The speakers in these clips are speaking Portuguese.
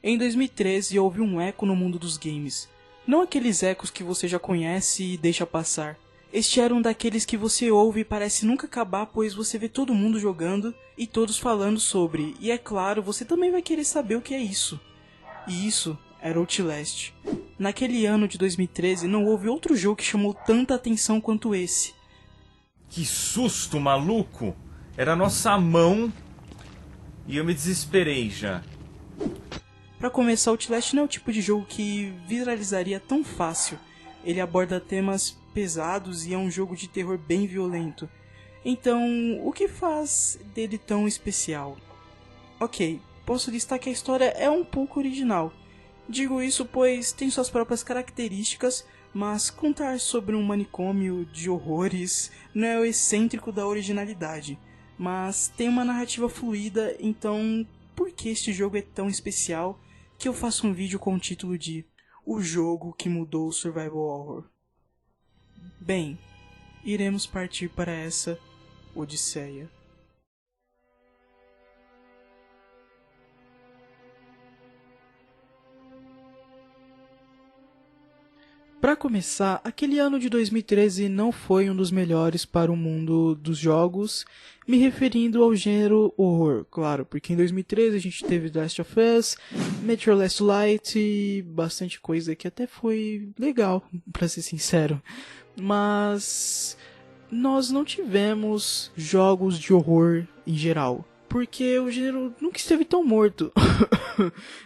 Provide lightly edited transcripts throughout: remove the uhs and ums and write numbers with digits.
Em 2013 houve um eco no mundo dos games. Não aqueles ecos que você já conhece e deixa passar. Este era um daqueles que você ouve e parece nunca acabar, pois você vê todo mundo jogando e todos falando sobre, e é claro, você também vai querer saber o que é isso. E isso era Outlast. Naquele ano de 2013 não houve outro jogo que chamou tanta atenção quanto esse. Que susto, maluco! Era a nossa mão e eu me desesperei já. Pra começar, Outlast não é o tipo de jogo que viralizaria tão fácil. Ele aborda temas pesados e é um jogo de terror bem violento. Então, o que faz dele tão especial? Ok, posso listar que a história é um pouco original. Digo isso pois tem suas próprias características, mas contar sobre um manicômio de horrores não é o excêntrico da originalidade. Mas tem uma narrativa fluida, então por que este jogo é tão especial que eu faço um vídeo com o título de O Jogo que Mudou o Survival Horror? Bem, iremos partir para essa odisseia. Para começar, aquele ano de 2013 não foi um dos melhores para o mundo dos jogos, me referindo ao gênero horror, claro, porque em 2013 a gente teve The Last of Us, Metro Last Light e bastante coisa que até foi legal, para ser sincero. Mas nós não tivemos jogos de horror em geral, porque o gênero nunca esteve tão morto,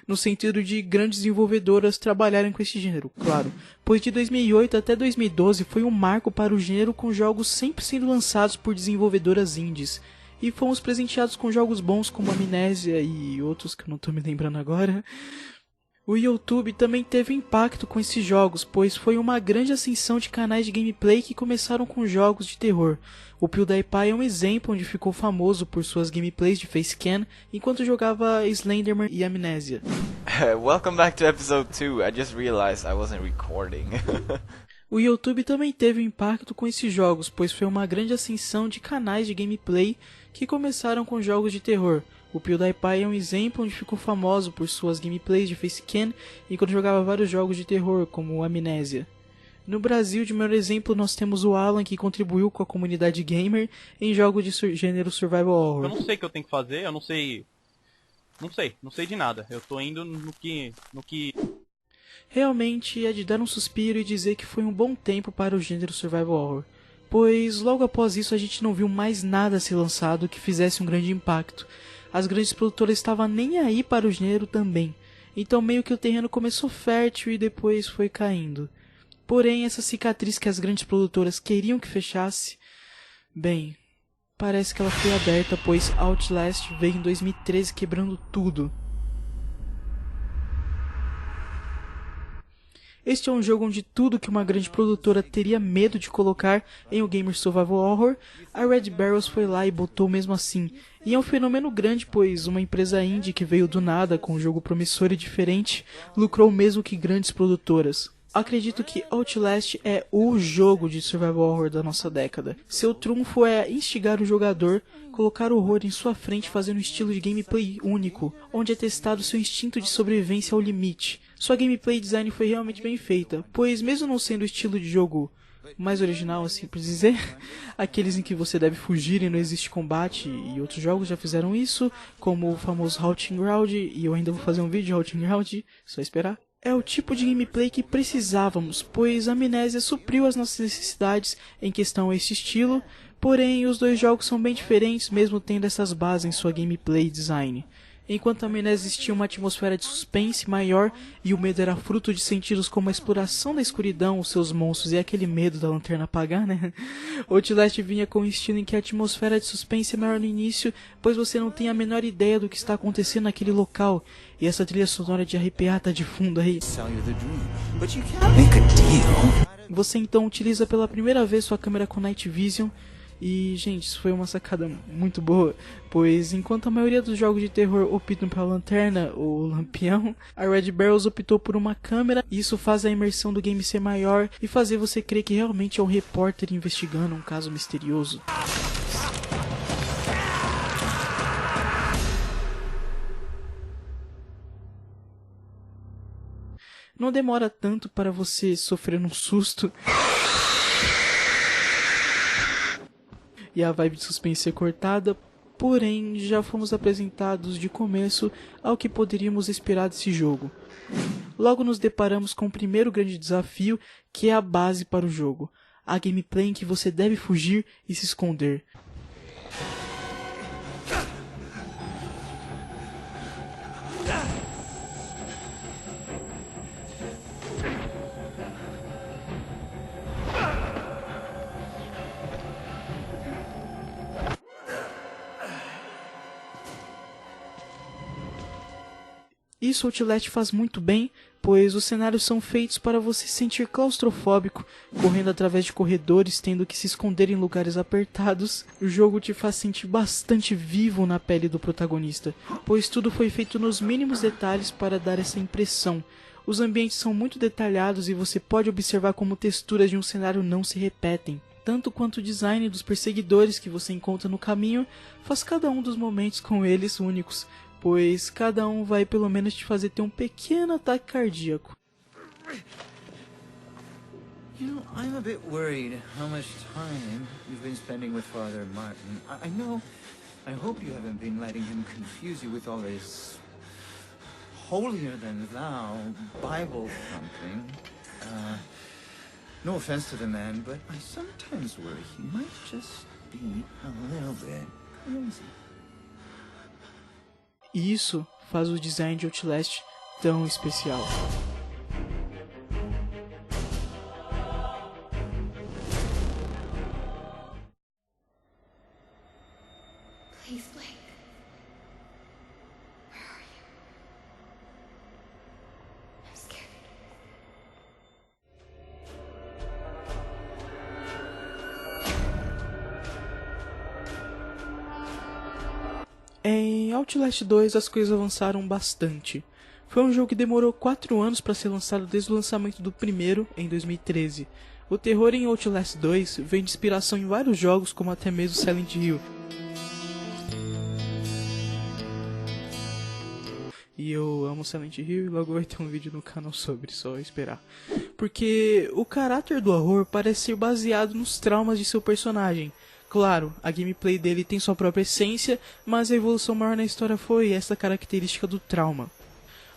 no sentido de grandes desenvolvedoras trabalharem com esse gênero, claro, pois de 2008 até 2012 foi um marco para o gênero com jogos sempre sendo lançados por desenvolvedoras indies, e fomos presenteados com jogos bons como Amnésia e outros que eu não estou me lembrando agora. O YouTube também teve impacto com esses jogos, pois foi uma grande ascensão de canais de gameplay que começaram com jogos de terror. O PewDiePie é um exemplo onde ficou famoso por suas gameplays de facecam enquanto jogava Slenderman e Amnésia. Welcome back to episode 2. I just realized I wasn't recording. O YouTube também teve impacto com esses jogos, pois foi uma grande ascensão de canais de gameplay que começaram com jogos de terror. O PewDiePie é um exemplo onde ficou famoso por suas gameplays de facecam enquanto jogava vários jogos de terror, como Amnésia. No Brasil, de maior exemplo, nós temos o Alan, que contribuiu com a comunidade gamer em jogos de gênero survival horror. Eu não sei o que eu tenho que fazer, eu não sei de nada. Eu tô indo no que... Realmente é de dar um suspiro e dizer que foi um bom tempo para o gênero survival horror, pois logo após isso a gente não viu mais nada ser lançado que fizesse um grande impacto. As grandes produtoras estavam nem aí para o gênero também, então meio que o terreno começou fértil e depois foi caindo. Porém, essa cicatriz que as grandes produtoras queriam que fechasse, bem, parece que ela foi aberta, pois Outlast veio em 2013 quebrando tudo. Este é um jogo onde tudo que uma grande produtora teria medo de colocar em um gamer survival horror, a Red Barrels foi lá e botou mesmo assim. E é um fenômeno grande, pois uma empresa indie que veio do nada com um jogo promissor e diferente, lucrou mesmo que grandes produtoras. Acredito que Outlast é o jogo de survival horror da nossa década. Seu trunfo é instigar o jogador, colocar o horror em sua frente fazendo um estilo de gameplay único, onde é testado seu instinto de sobrevivência ao limite. Sua gameplay design foi realmente bem feita, pois mesmo não sendo o estilo de jogo mais original, assim por dizer, aqueles em que você deve fugir e não existe combate, e outros jogos já fizeram isso, como o famoso Hunting Ground, e eu ainda vou fazer um vídeo de Hunting Ground, só esperar. É o tipo de gameplay que precisávamos, pois a Amnésia supriu as nossas necessidades em questão a esse estilo, porém os dois jogos são bem diferentes mesmo tendo essas bases em sua gameplay design. Enquanto a Amnésia existia uma atmosfera de suspense maior e o medo era fruto de sentidos como a exploração da escuridão, os seus monstros e aquele medo da lanterna apagar, né? Outlast vinha com um estilo em que a atmosfera de suspense é maior no início, pois você não tem a menor ideia do que está acontecendo naquele local. E essa trilha sonora de arrepiar tá de fundo aí. Você então utiliza pela primeira vez sua câmera com Night Vision. E, gente, isso foi uma sacada muito boa, pois enquanto a maioria dos jogos de terror optam pela lanterna ou lampião, a Red Barrels optou por uma câmera, e isso faz a imersão do game ser maior e fazer você crer que realmente é um repórter investigando um caso misterioso. não demora tanto para você sofrer um susto e a vibe de suspense ser cortada, porém já fomos apresentados de começo ao que poderíamos esperar desse jogo. Logo nos deparamos com o primeiro grande desafio, que é a base para o jogo, a gameplay em que você deve fugir e se esconder. Isso Outlast faz muito bem, pois os cenários são feitos para você se sentir claustrofóbico, correndo através de corredores, tendo que se esconder em lugares apertados. O jogo te faz sentir bastante vivo na pele do protagonista, pois tudo foi feito nos mínimos detalhes para dar essa impressão. Os ambientes são muito detalhados e você pode observar como texturas de um cenário não se repetem. Tanto quanto o design dos perseguidores que você encontra no caminho faz cada um dos momentos com eles únicos, pois cada um vai pelo menos te fazer ter um pequeno ataque cardíaco. You know, I'm a bit worried how much time you've been spending with Father Martin. I know, I hope you haven't been letting him confuse you with all this holier-than-thou Bible thumping. No offense to the man, but I sometimes worry he might just be a little bit crazy. E isso faz o design de Outlast tão especial. Please, Blake. Where are you? I'm scared. Em Outlast 2 as coisas avançaram bastante. Foi um jogo que demorou 4 anos para ser lançado desde o lançamento do primeiro, em 2013. O terror em Outlast 2 vem de inspiração em vários jogos, como até mesmo Silent Hill. E eu amo Silent Hill e logo vai ter um vídeo no canal sobre, só esperar. Porque o caráter do horror parece ser baseado nos traumas de seu personagem. Claro, a gameplay dele tem sua própria essência, mas a evolução maior na história foi essa característica do trauma.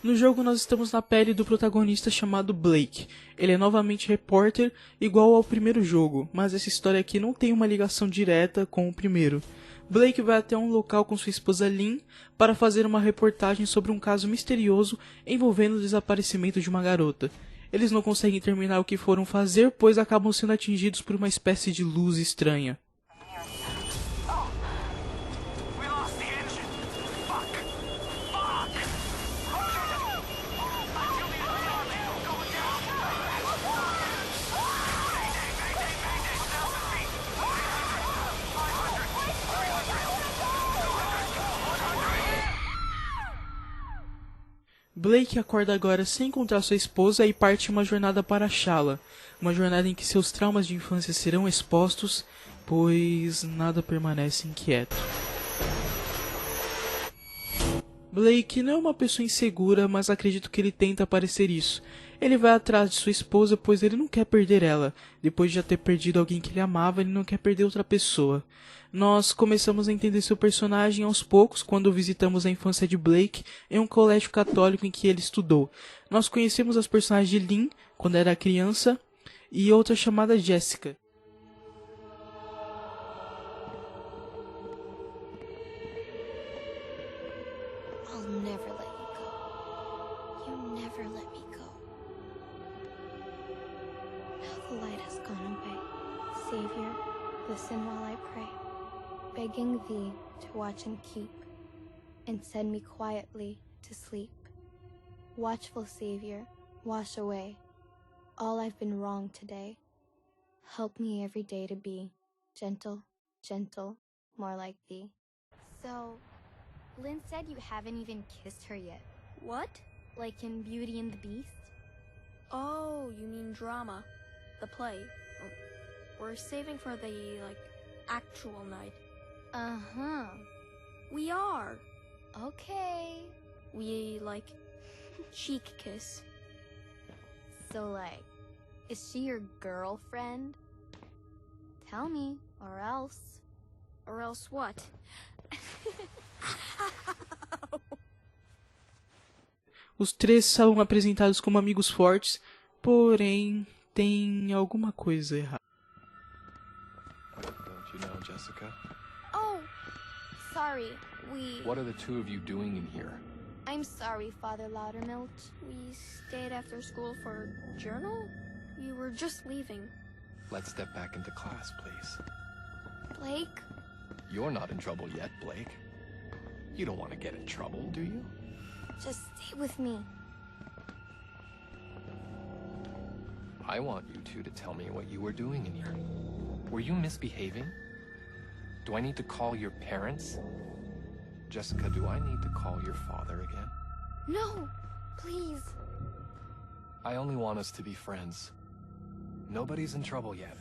No jogo nós estamos na pele do protagonista chamado Blake. Ele é novamente repórter, igual ao primeiro jogo, mas essa história aqui não tem uma ligação direta com o primeiro. Blake vai até um local com sua esposa Lynn para fazer uma reportagem sobre um caso misterioso envolvendo o desaparecimento de uma garota. Eles não conseguem terminar o que foram fazer, pois acabam sendo atingidos por uma espécie de luz estranha. Blake acorda agora sem encontrar sua esposa e parte em uma jornada para achá-la. Uma jornada em que seus traumas de infância serão expostos, pois nada permanece inquieto. Blake não é uma pessoa insegura, mas acredito que ele tenta parecer isso. Ele vai atrás de sua esposa, pois ele não quer perder ela. Depois de já ter perdido alguém que ele amava, ele não quer perder outra pessoa. Nós começamos a entender seu personagem aos poucos quando visitamos a infância de Blake em um colégio católico em que ele estudou. Nós conhecemos as personagens de Lynn, quando era criança, e outra chamada Jessica. I'll never let you go. You never let me go. Now the light has gone away. Savior, listen while I pray, begging thee to watch and keep, and send me quietly to sleep. Watchful Savior, wash away all I've been wrong today. Help me every day to be gentle, gentle, more like thee. So, Lynn said you haven't even kissed her yet. What? Like in Beauty and the Beast? Oh, you mean drama. The play. We're saving for the, actual night. Uh-huh. We are. Okay. We, cheek kiss. So, like, is she your girlfriend? Tell me, or else. Or else what? Os três são apresentados como amigos fortes, porém tem alguma coisa errada. Don't you know Jessica? Oh, sorry, What are the two of you doing in here? I'm sorry, Father Loudermilk. We stayed after school for journal? We were just leaving. Let's step back into class, please. Blake? You're not in trouble yet, Blake. You don't want to get in trouble, do you? Just stay with me. I want you two to tell me what you were doing in here. Were you misbehaving? Do I need to call your parents? Jessica, do I need to call your father again? No, please. I only want us to be friends. Nobody's in trouble yet.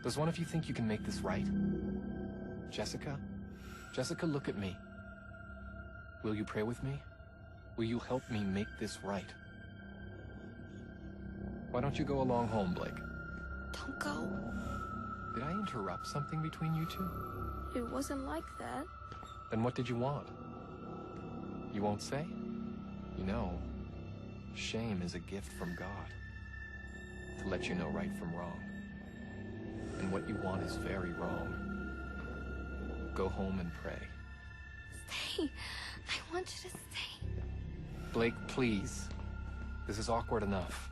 Does one of you think you can make this right? Jessica? Jessica, look at me. Will you pray with me? Will you help me make this right? Why don't you go along home, Blake? Don't go. Did I interrupt something between you two? It wasn't like that. Then what did you want? You won't say? You know, shame is a gift from God. To let you know right from wrong. And what you want is very wrong. Go home and pray. Stay. I want you to stay. Blake, please. This is awkward enough.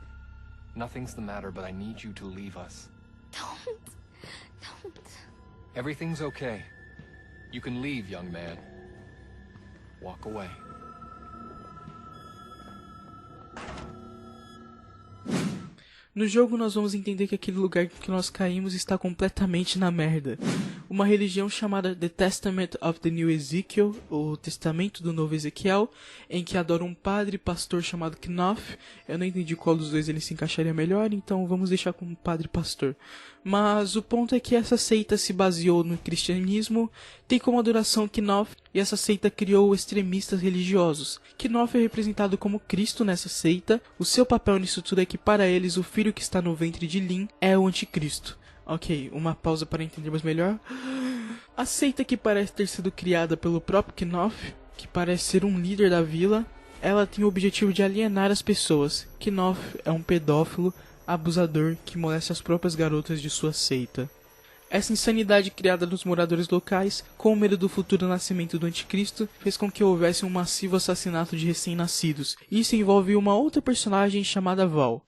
Nothing's the matter, but I need you to leave us. Don't. Everything's okay. You can leave, young man. Walk away. No jogo nós vamos entender que aquele lugar que nós caímos está completamente na merda. Uma religião chamada The Testament of the New Ezekiel, ou Testamento do Novo Ezequiel, em que adora um padre pastor chamado Knopf. Eu não entendi qual dos dois ele se encaixaria melhor, então vamos deixar como padre pastor. Mas o ponto é que essa seita se baseou no cristianismo, tem como adoração Knopf, e essa seita criou extremistas religiosos. Knopf é representado como Cristo nessa seita. O seu papel nisso tudo é que para eles o filho que está no ventre de Lin é o anticristo. Ok, uma pausa para entendermos melhor. A seita, que parece ter sido criada pelo próprio Knopf, que parece ser um líder da vila, ela tem o objetivo de alienar as pessoas. Knopf é um pedófilo, abusador, que molesta as próprias garotas de sua seita. Essa insanidade criada nos moradores locais, com o medo do futuro nascimento do anticristo, fez com que houvesse um massivo assassinato de recém-nascidos. Isso envolve uma outra personagem chamada Val.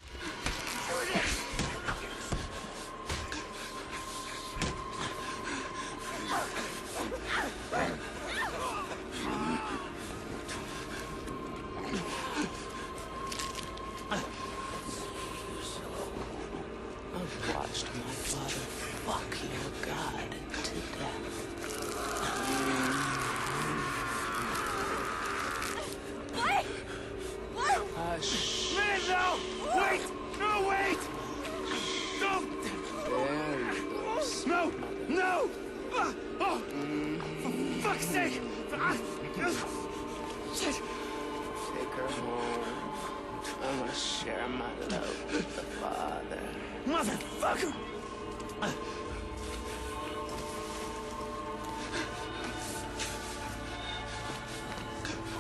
Take her home. I want to share my love with the Father. Motherfucker!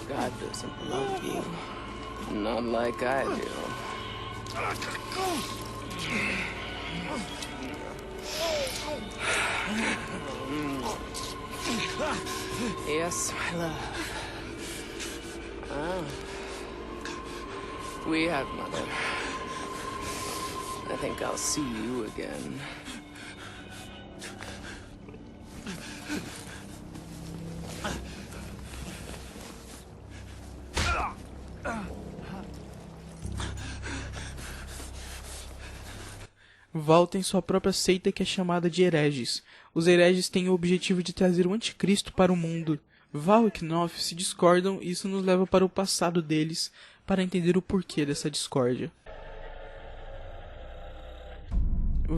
God doesn't love you. Not like I do. Yes, my love. We have, Mother. I think I'll see you again. Val tem sua própria seita, que é chamada de hereges. Os hereges têm o objetivo de trazer o anticristo para o mundo. Val e Knopf se discordam e isso nos leva para o passado deles, para entender o porquê dessa discórdia.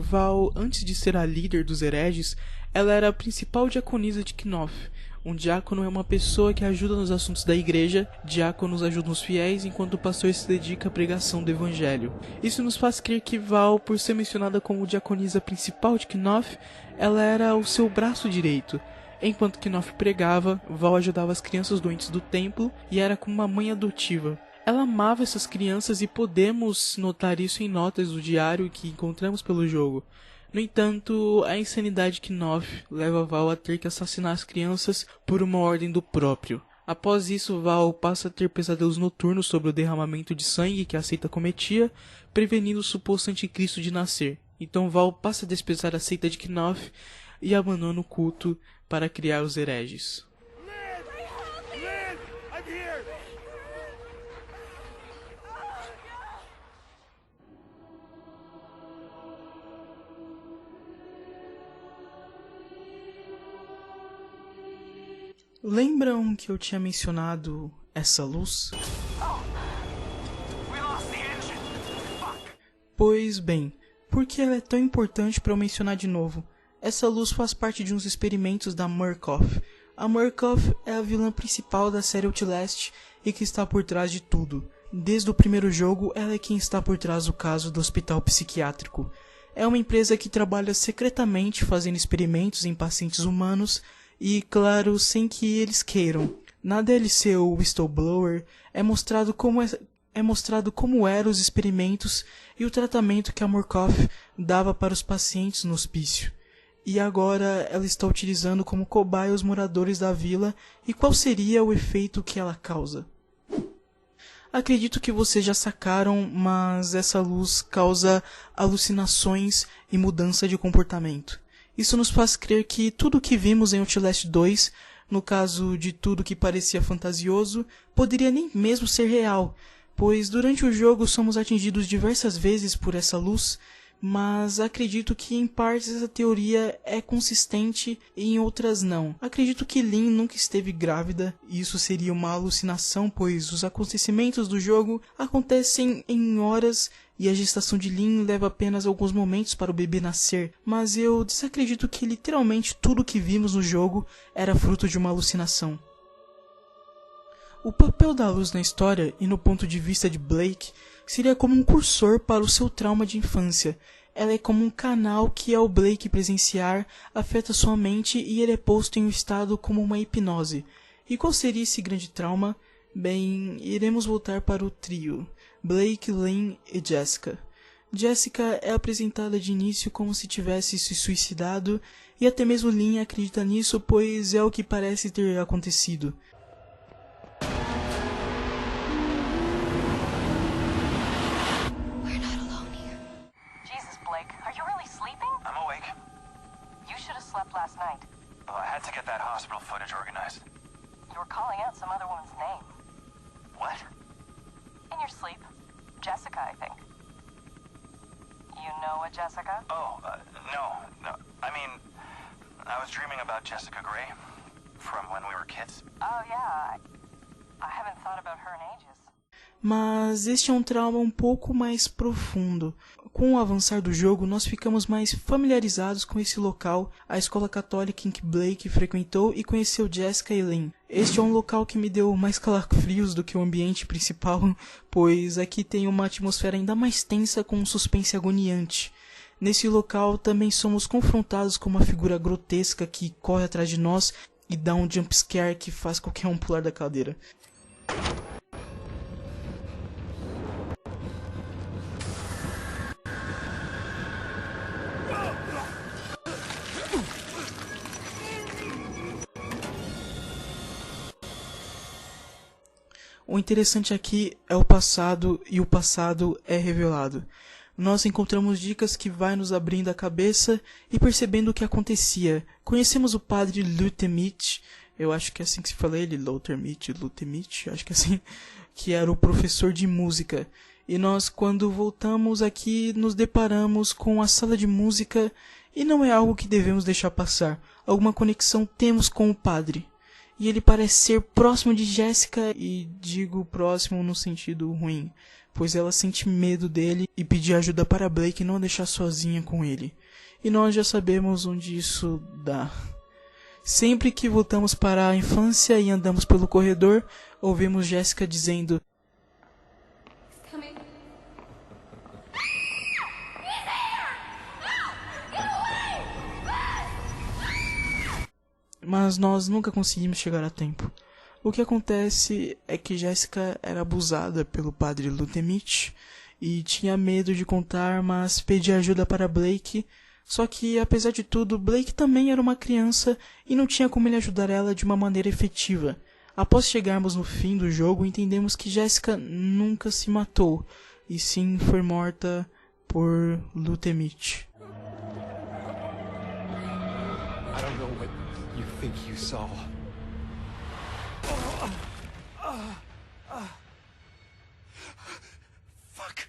Val, antes de ser a líder dos hereges, ela era a principal diaconisa de Knoth. Um diácono é uma pessoa que ajuda nos assuntos da igreja, diáconos ajudam os fiéis, enquanto o pastor se dedica à pregação do evangelho. Isso nos faz crer que Val, por ser mencionada como diaconisa principal de Knoth, ela era o seu braço direito. Enquanto Knoth pregava, Val ajudava as crianças doentes do templo e era como uma mãe adotiva. Ela amava essas crianças e podemos notar isso em notas do diário que encontramos pelo jogo. No entanto, a insanidade de Knoth leva Val a ter que assassinar as crianças por uma ordem do próprio. Após isso, Val passa a ter pesadelos noturnos sobre o derramamento de sangue que a seita cometia, prevenindo o suposto anticristo de nascer. Então Val passa a desprezar a seita de Knoth e abandona o culto para criar os hereges. Lembram que eu tinha mencionado essa luz? Pois bem, por que ela é tão importante para eu mencionar de novo? Essa luz faz parte de uns experimentos da Murkoff. A Murkoff é a vilã principal da série Outlast e que está por trás de tudo. Desde o primeiro jogo, ela é quem está por trás do caso do hospital psiquiátrico. É uma empresa que trabalha secretamente fazendo experimentos em pacientes humanos e, claro, sem que eles queiram. Na DLC o Whistleblower é mostrado como eram os experimentos e o tratamento que a Murkoff dava para os pacientes no hospício. E agora ela está utilizando como cobaia os moradores da vila e qual seria o efeito que ela causa. Acredito que vocês já sacaram, mas essa luz causa alucinações e mudança de comportamento. Isso nos faz crer que tudo o que vimos em Outlast 2, no caso de tudo que parecia fantasioso, poderia nem mesmo ser real, pois durante o jogo somos atingidos diversas vezes por essa luz, mas acredito que em partes essa teoria é consistente e em outras não. Acredito que Lynn nunca esteve grávida, e isso seria uma alucinação, pois os acontecimentos do jogo acontecem em horas e a gestação de Lynn leva apenas alguns momentos para o bebê nascer, mas eu desacredito que literalmente tudo o que vimos no jogo era fruto de uma alucinação. O papel da luz na história, e no ponto de vista de Blake, seria como um cursor para o seu trauma de infância. Ela é como um canal que, ao Blake presenciar, afeta sua mente e ele é posto em um estado como uma hipnose. E qual seria esse grande trauma? Bem, iremos voltar para o trio, Blake, Lynn e Jessica. Jessica é apresentada de início como se tivesse se suicidado, e até mesmo Lynn acredita nisso, pois é o que parece ter acontecido. Last night. Oh, I had to get that hospital footage organized. You were calling out some other woman's name. What? In your sleep. Jessica, I think. You know a Jessica? Oh, no. I mean, I was dreaming about Jessica Gray from when we were kids. Oh, yeah. I haven't thought about her in ages. Mas este é um trauma um pouco mais profundo. Com o avançar do jogo, nós ficamos mais familiarizados com esse local, a escola católica em que Blake frequentou e conheceu Jessica e Lynn. Este é um local que me deu mais calafrios do que o ambiente principal, pois aqui tem uma atmosfera ainda mais tensa com um suspense agoniante. Nesse local também somos confrontados com uma figura grotesca que corre atrás de nós e dá um jumpscare que faz qualquer um pular da cadeira. O interessante aqui é o passado e o passado é revelado. Nós encontramos dicas que vai nos abrindo a cabeça e percebendo o que acontecia. Conhecemos o padre Lutemit, eu acho que é assim que se fala ele, Lutemit, acho que é assim, que era o professor de música. E nós, quando voltamos aqui, nos deparamos com a sala de música e não é algo que devemos deixar passar. Alguma conexão temos com o padre. E ele parece ser próximo de Jessica, e digo próximo no sentido ruim, pois ela sente medo dele e pedir ajuda para Blake não a deixar sozinha com ele. E nós já sabemos onde isso dá. Sempre que voltamos para a infância e andamos pelo corredor, ouvimos Jessica dizendo: mas nós nunca conseguimos chegar a tempo. O que acontece é que Jessica era abusada pelo padre Lutemit e tinha medo de contar, mas pedia ajuda para Blake. Só que, apesar de tudo, Blake também era uma criança e não tinha como ele ajudar ela de uma maneira efetiva. Após chegarmos no fim do jogo, entendemos que Jessica nunca se matou, e sim foi morta por Lutemit. I don't know what you think you saw. Fuck.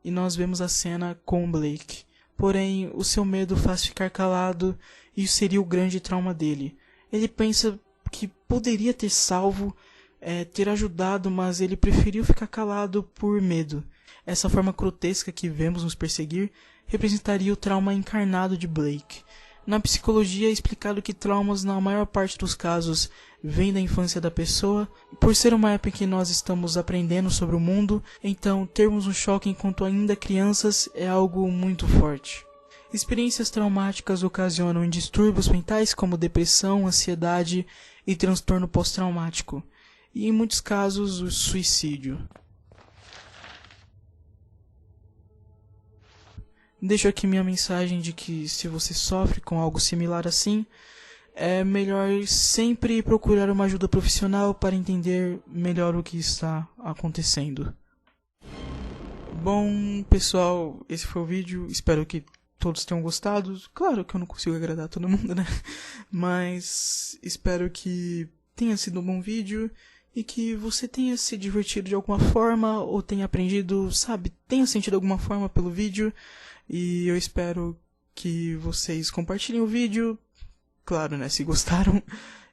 E nós vemos a cena com Blake. Porém, o seu medo faz ficar calado e isso seria o grande trauma dele. Ele pensa que poderia ter salvo, ter ajudado, mas ele preferiu ficar calado por medo. Essa forma grotesca que vemos nos perseguir representaria o trauma encarnado de Blake. Na psicologia é explicado que traumas, na maior parte dos casos, vêm da infância da pessoa. Por ser uma época em que nós estamos aprendendo sobre o mundo, então termos um choque enquanto ainda crianças é algo muito forte. Experiências traumáticas ocasionam distúrbios mentais como depressão, ansiedade e transtorno pós-traumático, e em muitos casos o suicídio. Deixo aqui minha mensagem de que se você sofre com algo similar assim, é melhor sempre procurar uma ajuda profissional para entender melhor o que está acontecendo. Bom, pessoal, esse foi o vídeo. Espero que todos tenham gostado. Claro que eu não consigo agradar todo mundo, né? Mas espero que tenha sido um bom vídeo e que você tenha se divertido de alguma forma ou tenha aprendido, sabe, tenha sentido alguma forma pelo vídeo. E eu espero que vocês compartilhem o vídeo, claro, né, se gostaram.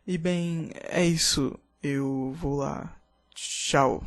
E bem, é isso. Eu vou lá. Tchau.